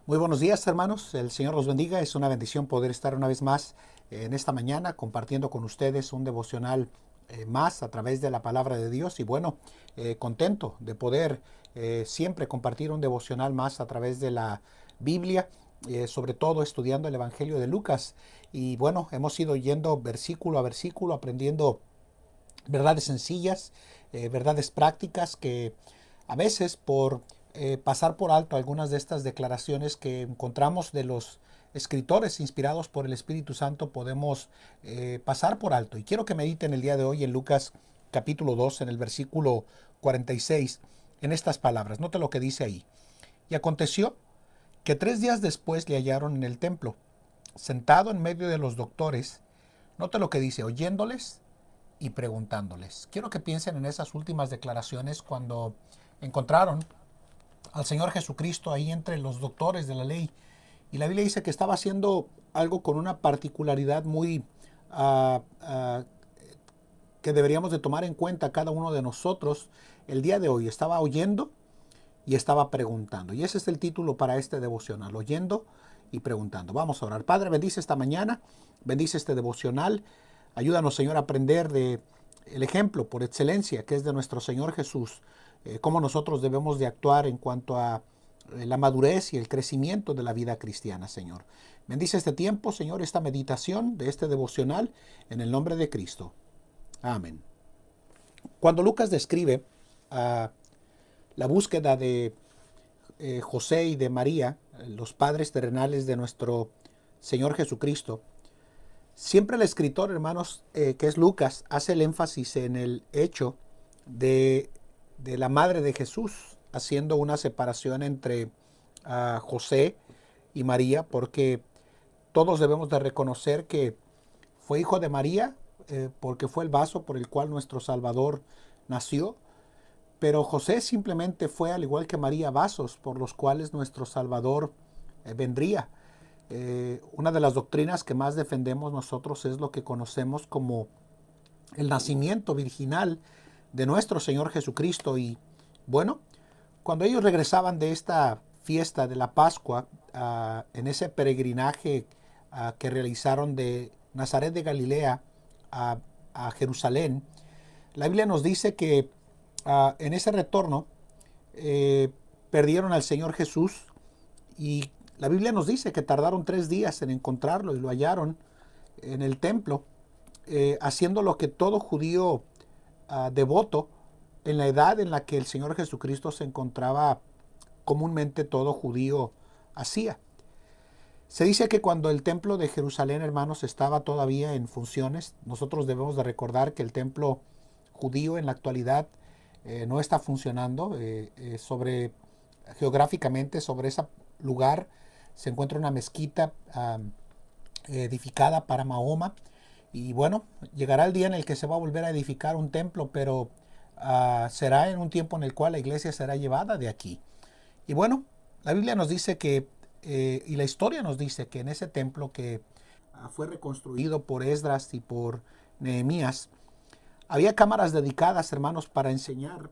Muy buenos días, hermanos. El Señor los bendiga. Es una bendición poder estar una vez más en esta mañana compartiendo con ustedes un devocional más a través de la palabra de Dios. Y bueno, contento de poder siempre compartir un devocional más a través de la Biblia, sobre todo estudiando el Evangelio de Lucas. Y bueno, hemos ido yendo versículo a versículo, aprendiendo verdades sencillas, verdades prácticas que a veces por pasar por alto algunas de estas declaraciones que encontramos de los escritores inspirados por el Espíritu Santo podemos pasar por alto. Y quiero que mediten el día de hoy en Lucas capítulo 2, en el versículo 46, en estas palabras. Note lo que dice ahí. Y aconteció que 3 días después le hallaron en el templo, sentado en medio de los doctores. Note lo que dice, oyéndoles y preguntándoles. Quiero que piensen en esas últimas declaraciones cuando encontraron al Señor Jesucristo ahí entre los doctores de la ley. Y la Biblia dice que estaba haciendo algo con una particularidad muy que deberíamos de tomar en cuenta cada uno de nosotros el día de hoy. Estaba oyendo y estaba preguntando. Y ese es el título para este devocional, oyendo y preguntando. Vamos a orar. Padre, bendice esta mañana, bendice este devocional. Ayúdanos, Señor, a aprender de el ejemplo por excelencia que es de nuestro Señor Jesús, cómo nosotros debemos de actuar en cuanto a la madurez y el crecimiento de la vida cristiana, Señor. Bendice este tiempo, Señor, esta meditación de este devocional en el nombre de Cristo. Amén. Cuando Lucas describe la búsqueda de José y de María, los padres terrenales de nuestro Señor Jesucristo, siempre el escritor, hermanos, que es Lucas, hace el énfasis en el hecho de la madre de Jesús, haciendo una separación entre José y María, porque todos debemos de reconocer que fue hijo de María, porque fue el vaso por el cual nuestro Salvador nació, pero José simplemente fue, al igual que María, vasos por los cuales nuestro Salvador vendría. Una de las doctrinas que más defendemos nosotros es lo que conocemos como el nacimiento virginal de nuestro Señor Jesucristo. Y bueno, cuando ellos regresaban de esta fiesta de la Pascua, en ese peregrinaje que realizaron de Nazaret de Galilea a Jerusalén, la Biblia nos dice que en ese retorno perdieron al Señor Jesús, y la Biblia nos dice que tardaron 3 días en encontrarlo y lo hallaron en el templo, haciendo lo que todo judío devoto en la edad en la que el Señor Jesucristo se encontraba, comúnmente todo judío hacía. Se dice que cuando el templo de Jerusalén, hermanos, estaba todavía en funciones, nosotros debemos de recordar que el templo judío en la actualidad no está funcionando. Geográficamente sobre ese lugar se encuentra una mezquita edificada para Mahoma. Y bueno, llegará el día en el que se va a volver a edificar un templo, pero será en un tiempo en el cual la iglesia será llevada de aquí. Y bueno, la Biblia nos dice que, y la historia nos dice que en ese templo que fue reconstruido por Esdras y por Nehemías, había cámaras dedicadas, hermanos, para enseñar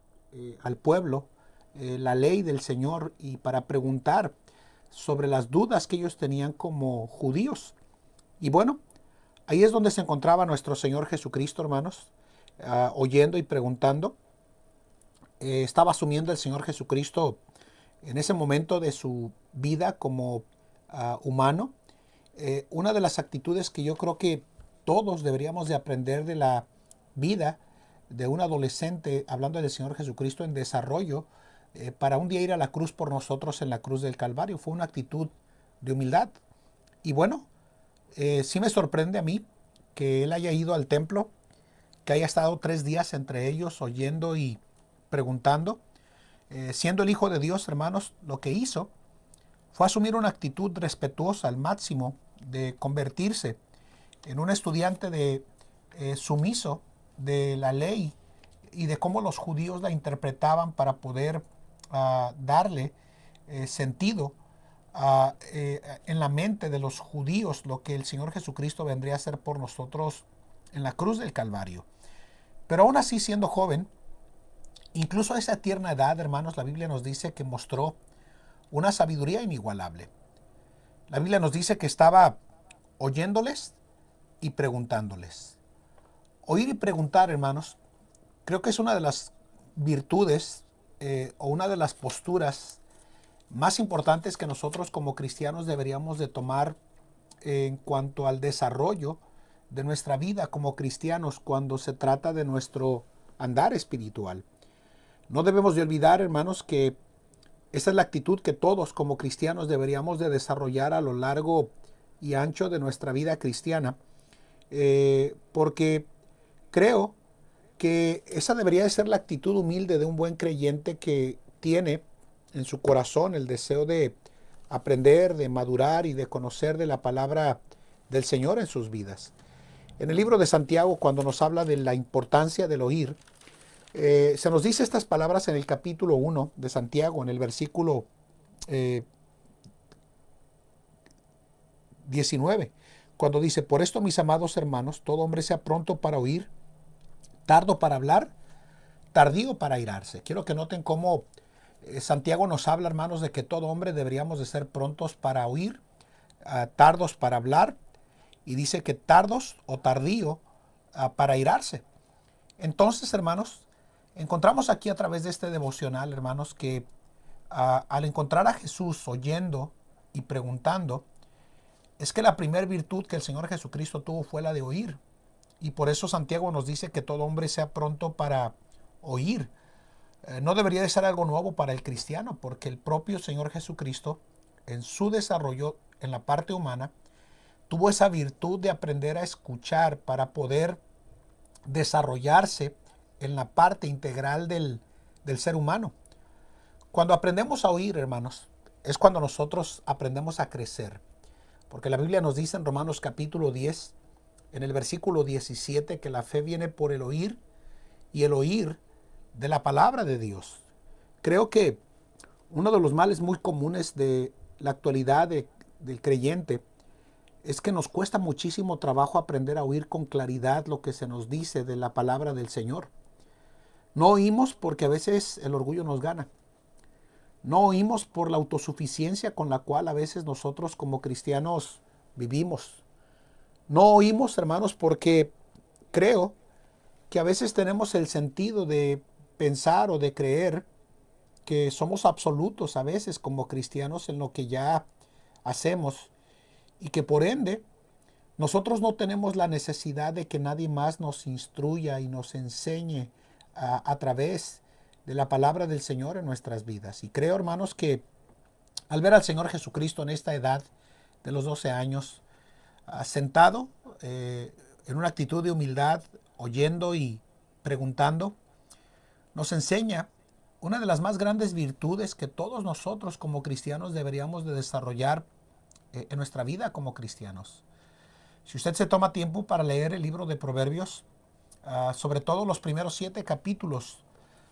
al pueblo la ley del Señor y para preguntar sobre las dudas que ellos tenían como judíos. Y bueno, ahí es donde se encontraba nuestro Señor Jesucristo, hermanos, oyendo y preguntando. Estaba asumiendo el Señor Jesucristo en ese momento de su vida como humano. Una de las actitudes que yo creo que todos deberíamos de aprender de la vida de un adolescente, hablando del Señor Jesucristo en desarrollo, para un día ir a la cruz por nosotros en la cruz del Calvario, fue una actitud de humildad. Y bueno, sí me sorprende a mí que él haya ido al templo, que haya estado 3 días entre ellos oyendo y preguntando. Siendo el Hijo de Dios, hermanos, lo que hizo fue asumir una actitud respetuosa al máximo, de convertirse en un estudiante de sumiso de la ley y de cómo los judíos la interpretaban para poder darle sentido en la mente de los judíos lo que el Señor Jesucristo vendría a hacer por nosotros en la cruz del Calvario. Pero aún así, siendo joven, incluso a esa tierna edad, hermanos, la Biblia nos dice que mostró una sabiduría inigualable. La Biblia nos dice que estaba oyéndoles y preguntándoles. Oír y preguntar, hermanos, creo que es una de las virtudes o una de las posturas más importantes que nosotros como cristianos deberíamos de tomar en cuanto al desarrollo de nuestra vida como cristianos cuando se trata de nuestro andar espiritual. No debemos de olvidar, hermanos, que esa es la actitud que todos como cristianos deberíamos de desarrollar a lo largo y ancho de nuestra vida cristiana, porque creo que esa debería de ser la actitud humilde de un buen creyente que tiene en su corazón el deseo de aprender, de madurar y de conocer de la palabra del Señor en sus vidas. En el libro de Santiago, cuando nos habla de la importancia del oír, se nos dice estas palabras en el capítulo 1 de Santiago, en el versículo 19, cuando dice: por esto, mis amados hermanos, todo hombre sea pronto para oír, tardo para hablar, tardío para airarse. Quiero que noten cómo Santiago nos habla, hermanos, de que todo hombre deberíamos de ser prontos para oír, tardos para hablar, y dice que tardos o tardío para airarse. Entonces, hermanos, encontramos aquí a través de este devocional, hermanos, que al encontrar a Jesús oyendo y preguntando, es que la primera virtud que el Señor Jesucristo tuvo fue la de oír. Y por eso Santiago nos dice que todo hombre sea pronto para oír. No debería de ser algo nuevo para el cristiano, porque el propio Señor Jesucristo, en su desarrollo en la parte humana, tuvo esa virtud de aprender a escuchar para poder desarrollarse en la parte integral del ser humano. Cuando aprendemos a oír, hermanos, es cuando nosotros aprendemos a crecer. Porque la Biblia nos dice en Romanos capítulo 10, en el versículo 17, que la fe viene por el oír y el oír de la palabra de Dios. Creo que uno de los males muy comunes de la actualidad del creyente es que nos cuesta muchísimo trabajo aprender a oír con claridad lo que se nos dice de la palabra del Señor. No oímos porque a veces el orgullo nos gana. No oímos por la autosuficiencia con la cual a veces nosotros como cristianos vivimos. No oímos, hermanos, porque creo que a veces tenemos el sentido de pensar o de creer que somos absolutos a veces como cristianos en lo que ya hacemos y que por ende nosotros no tenemos la necesidad de que nadie más nos instruya y nos enseñe a través de la palabra del Señor en nuestras vidas. Y creo, hermanos, que al ver al Señor Jesucristo en esta edad de los 12 años, sentado en una actitud de humildad, oyendo y preguntando, nos enseña una de las más grandes virtudes que todos nosotros como cristianos deberíamos de desarrollar en nuestra vida como cristianos. Si usted se toma tiempo para leer el libro de Proverbios, sobre todo los primeros 7 capítulos,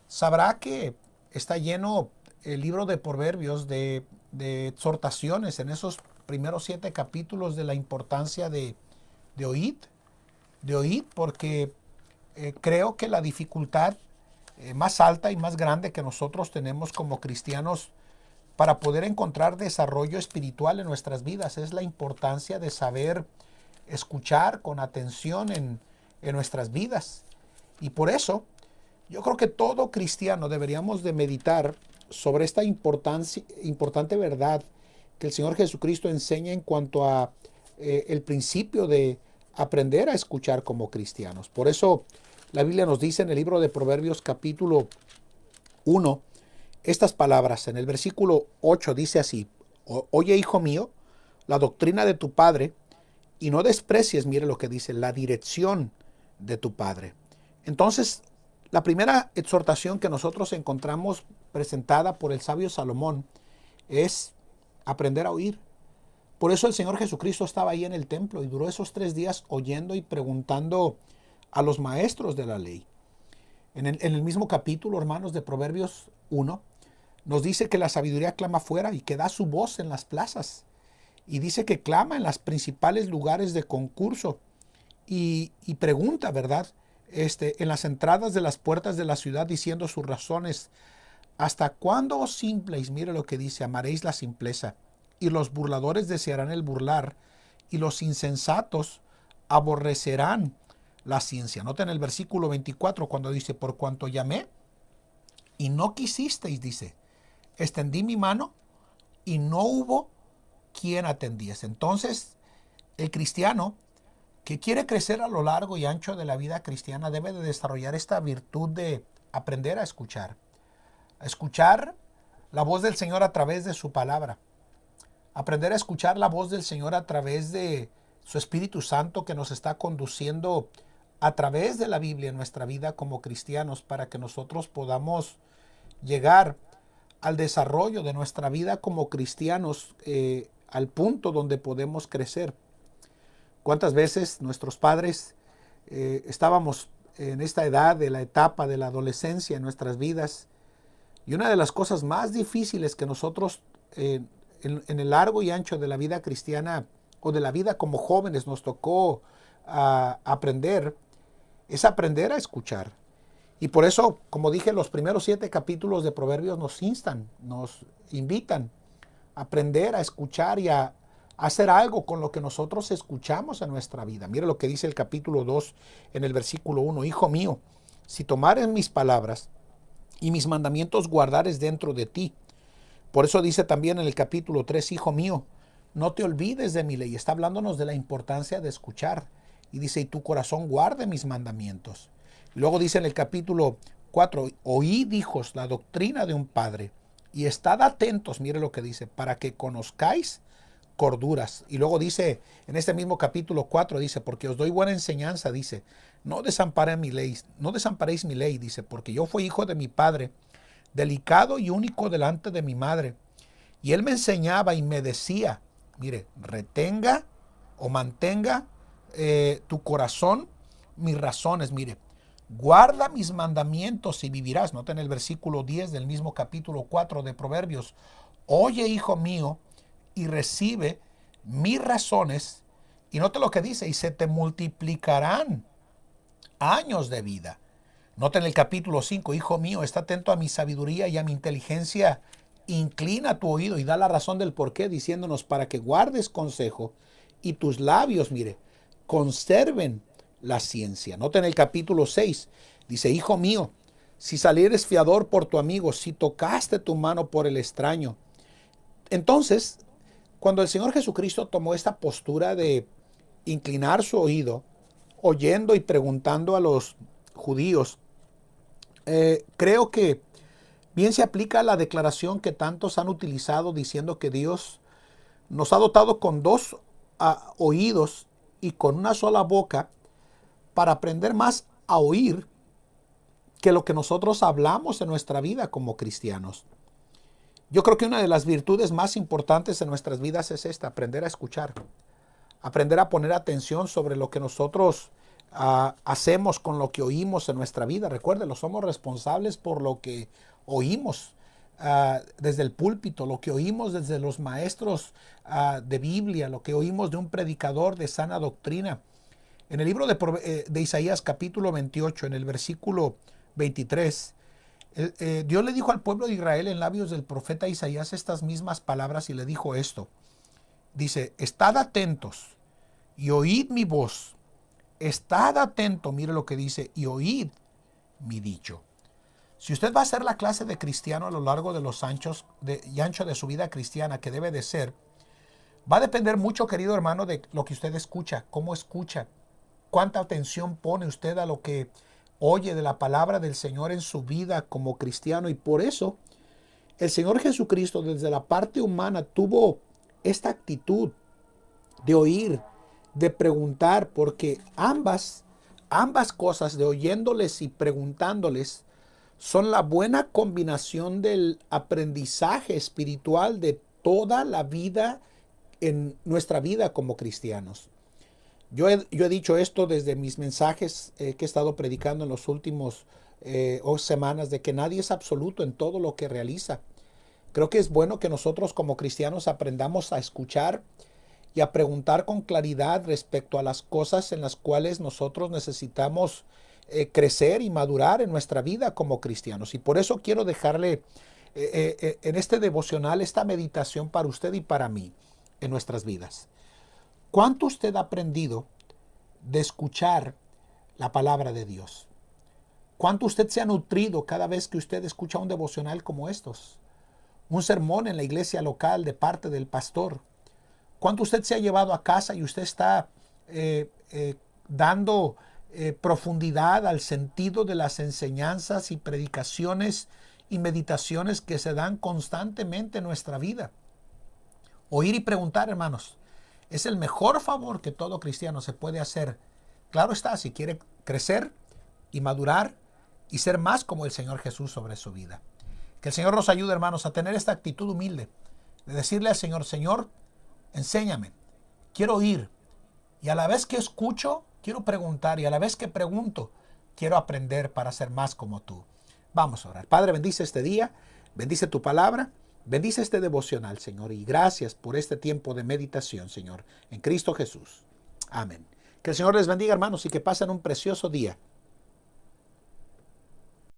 sabrá que está lleno el libro de Proverbios de exhortaciones en esos primeros 7 capítulos de la importancia de oír, porque creo que la dificultad más alta y más grande que nosotros tenemos como cristianos para poder encontrar desarrollo espiritual en nuestras vidas es la importancia de saber escuchar con atención en nuestras vidas. Y por eso yo creo que todo cristiano deberíamos de meditar sobre esta importante verdad que el Señor Jesucristo enseña en cuanto a el principio de aprender a escuchar como cristianos. Por eso la Biblia nos dice en el libro de Proverbios capítulo 1 estas palabras. En el versículo 8 dice así: oye, hijo mío, la doctrina de tu padre, y no desprecies, mire lo que dice, la dirección de tu padre. Entonces, la primera exhortación que nosotros encontramos presentada por el sabio Salomón es aprender a oír. Por eso el Señor Jesucristo estaba ahí en el templo y duró esos 3 días oyendo y preguntando a los maestros de la ley. En el mismo capítulo, hermanos, de Proverbios 1, nos dice que la sabiduría clama fuera y que da su voz en las plazas. Y dice que clama en los principales lugares de concurso y pregunta, ¿verdad? En las entradas de las puertas de la ciudad diciendo sus razones. ¿Hasta cuándo os simples? Mire lo que dice: amaréis la simpleza y los burladores desearán el burlar, y los insensatos aborrecerán la ciencia. Noten el versículo 24 cuando dice, por cuanto llamé y no quisisteis, dice, extendí mi mano y no hubo quien atendiese. Entonces, el cristiano que quiere crecer a lo largo y ancho de la vida cristiana debe de desarrollar esta virtud de aprender a escuchar. A escuchar la voz del Señor a través de su palabra. Aprender a escuchar la voz del Señor a través de su Espíritu Santo que nos está conduciendo a través de la Biblia en nuestra vida como cristianos para que nosotros podamos llegar al desarrollo de nuestra vida como cristianos al punto donde podemos crecer. ¿Cuántas veces nuestros padres estábamos en esta edad de la etapa de la adolescencia en nuestras vidas? Y una de las cosas más difíciles que nosotros en el largo y ancho de la vida cristiana o de la vida como jóvenes nos tocó aprender es aprender a escuchar. Y por eso, como dije, los primeros 7 capítulos de Proverbios nos instan, nos invitan a aprender a escuchar y a hacer algo con lo que nosotros escuchamos en nuestra vida. Mire lo que dice el capítulo 2 en el versículo 1. Hijo mío, si tomares mis palabras y mis mandamientos guardares dentro de ti. Por eso dice también en el capítulo 3, hijo mío, no te olvides de mi ley. Está hablándonos de la importancia de escuchar. Y dice, y tu corazón guarde mis mandamientos. Luego dice en el capítulo 4, oíd, hijos, la doctrina de un padre, y estad atentos, mire lo que dice, para que conozcáis corduras. Y luego dice, en este mismo capítulo 4, dice, porque os doy buena enseñanza, dice, no desamparéis mi ley, no desamparéis mi ley, dice, porque yo fui hijo de mi padre, delicado y único delante de mi madre. Y él me enseñaba y me decía, mire, retenga o mantenga tu corazón mis razones, mire, guarda mis mandamientos y vivirás. Noten el versículo 10 del mismo capítulo 4 de Proverbios. Oye, hijo mío, y recibe mis razones. Y note lo que dice, y se te multiplicarán años de vida. Noten el capítulo 5, hijo mío, está atento a mi sabiduría y a mi inteligencia. Inclina tu oído y da la razón del porqué, diciéndonos para que guardes consejo y tus labios, mire, conserven la ciencia. Noten el capítulo 6, dice, hijo mío, si salieres fiador por tu amigo, si tocaste tu mano por el extraño. Entonces, cuando el Señor Jesucristo tomó esta postura de inclinar su oído, oyendo y preguntando a los judíos, creo que bien se aplica la declaración que tantos han utilizado diciendo que Dios nos ha dotado con 2 oídos y con una sola boca para aprender más a oír que lo que nosotros hablamos en nuestra vida como cristianos. Yo creo que una de las virtudes más importantes en nuestras vidas es esta, aprender a escuchar, aprender a poner atención sobre lo que nosotros hacemos con lo que oímos en nuestra vida. Recuérdenlo, somos responsables por lo que oímos desde el púlpito, lo que oímos desde los maestros de Biblia, lo que oímos de un predicador de sana doctrina. En el libro de Isaías capítulo 28, en el versículo 23, Dios le dijo al pueblo de Israel en labios del profeta Isaías estas mismas palabras y le dijo esto. Dice, estad atentos y oíd mi voz. Estad atento, mire lo que dice, y oíd mi dicho. Si usted va a ser la clase de cristiano a lo largo de los anchos y ancho de su vida cristiana que debe de ser, va a depender mucho, querido hermano, de lo que usted escucha, cómo escucha, cuánta atención pone usted a lo que oye de la palabra del Señor en su vida como cristiano. Y por eso el Señor Jesucristo desde la parte humana tuvo esta actitud de oír, de preguntar, porque ambas cosas, de oyéndoles y preguntándoles, son la buena combinación del aprendizaje espiritual de toda la vida en nuestra vida como cristianos. Yo he dicho esto desde mis mensajes que he estado predicando en los últimos semanas, de que nadie es absoluto en todo lo que realiza. Creo que es bueno que nosotros como cristianos aprendamos a escuchar y a preguntar con claridad respecto a las cosas en las cuales nosotros necesitamos crecer y madurar en nuestra vida como cristianos. Y por eso quiero dejarle en este devocional, esta meditación para usted y para mí en nuestras vidas. ¿Cuánto usted ha aprendido de escuchar la palabra de Dios? ¿Cuánto usted se ha nutrido cada vez que usted escucha un devocional como estos? Un sermón en la iglesia local de parte del pastor. ¿Cuánto usted se ha llevado a casa y usted está dando profundidad al sentido de las enseñanzas y predicaciones y meditaciones que se dan constantemente en nuestra vida? Oír y preguntar, hermanos, es el mejor favor que todo cristiano se puede hacer. Claro está, si quiere crecer y madurar y ser más como el Señor Jesús sobre su vida. Que el Señor nos ayude, hermanos, a tener esta actitud humilde de decirle al Señor, Señor, enséñame, quiero oír. Y a la vez que escucho, quiero preguntar. Y a la vez que pregunto, quiero aprender para ser más como tú. Vamos a orar. Padre, bendice este día, bendice tu palabra, bendice este devocional, Señor. Y gracias por este tiempo de meditación, Señor, en Cristo Jesús. Amén. Que el Señor les bendiga, hermanos, y que pasen un precioso día